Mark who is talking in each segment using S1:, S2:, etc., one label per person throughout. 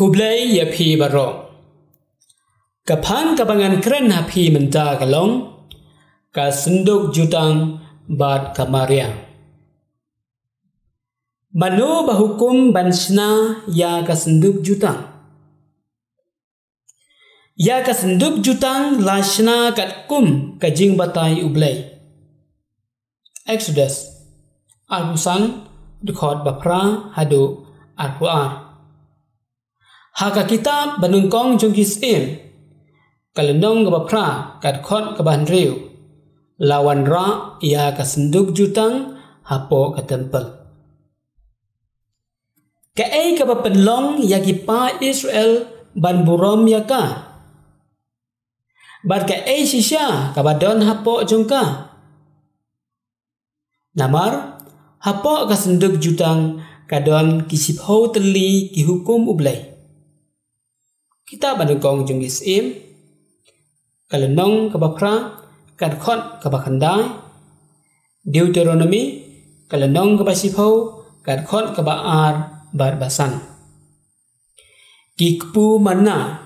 S1: Kublai ya pi baro. Kapan kabangan keren hapi menta kalong, ka senduk jutang bad kamaria. Mano bahukum bansna ya ka senduk jutang. Ya ka senduk jutang lashna kat kum kajing batai ublai. Exodus. Al-Husan dukot bapra hadu al-Quran. Haka kitab banungkong jungkis kalenong gabapra kat khot kaban riu lawan ra ya ka senduk jutang hapo ka tempel. Ka ei ka penlong ya pa Israel ban burom ya ka. Bar ka ei sisya ka badon hapo jongka. Namar hapo ka senduk jutang kadon kisipho teli ki hukum ublai. Kita banungkong jungkis kalenong kabapra kat khot kabakhandai. Deuteronomy kalenong kabasipho kat khot kabaar bar basan. Kikpu mana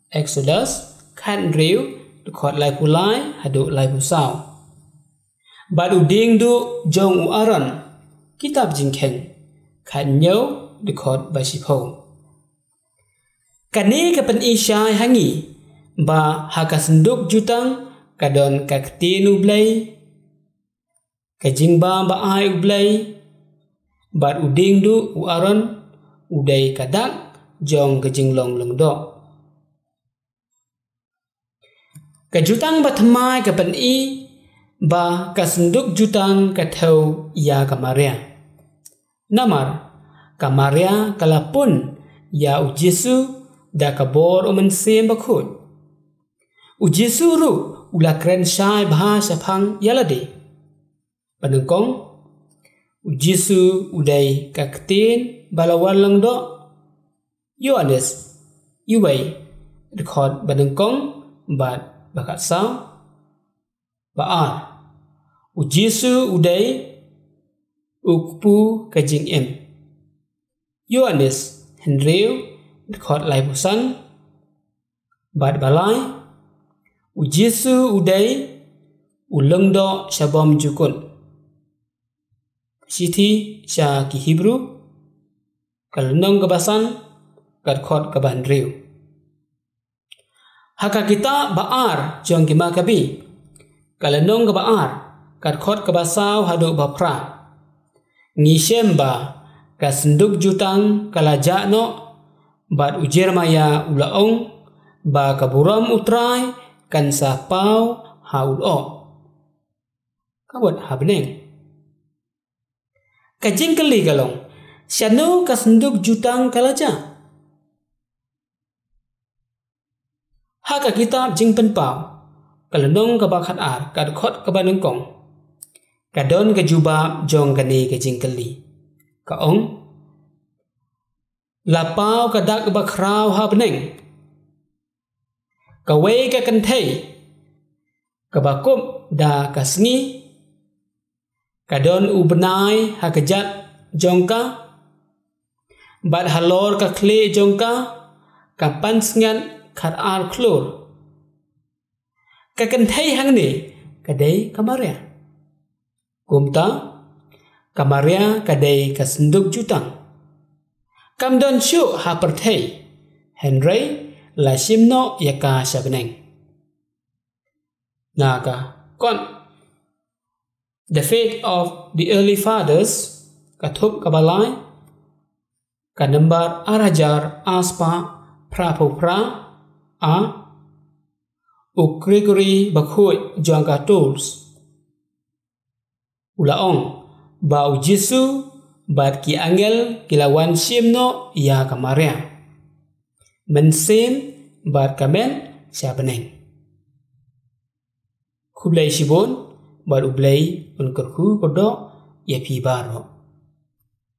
S1: Exodus kan riu khot lai pulai hadu lai pusau. Badu ding du jong uaran kitab jingkeng kan nyau khot basipho. Kani kapan isyai hangi ba haka senduk jutang kadon kaktin ublai kajing ba ai ublai bat uding du uaron udai kadak jong kajing long long do kajutang batmai kapan i ba kasenduk jutang kathau ya kamaria namar kamaria kalapun ya ujesu da kabor umen bakut. Ujesu ru ula kren syai bahasa phang yalade. Panengkong ujesu udai kaktin balawan lang do. Yohanes iwai dekhot panengkong bat bakat saw baar. Ujesu udai ukpu kajing Yohanes henreu dekhot lai busan bat balai ujesu udai uleng do syabam jukun siti sya ki Hebrew kalenong kebasan kat khot kaban riu haka kita baar jong kima kabi kalenong kebaar kat khot kebasau hadu bapra ngisemba kasenduk jutang kalajak no bat ujer maya ulaong ba kaburam utrai kan sapau haulo kabut habneng kajing kali galong syano kasenduk jutang kalaja haka kitab jing penpau kalenong kabakat ar kad khot kabanengkong kadon kajubab jong kani kajing kali kaong lapau kadak bakrau habneng kawe ka kantei kabakup da kasngi kadon ubnai hakajat jongka bad halor ka kle jongka kapan sngan khat al klur ka kantei hangne kadai kamaria kumta kamaria kadai kasenduk jutang Kamdon syu haperthei Henry la simno yaka sabneng naga kon the faith of the early fathers kathup kabalai kanambar arajar aspa prapopra a Gregory bakhui jangka tools ulaong bau Jesu bat ki angel kilawan simno ya kamaria mensim bat kamen sabneng kublai sibon bat ublai unkurku kodok ya pi baro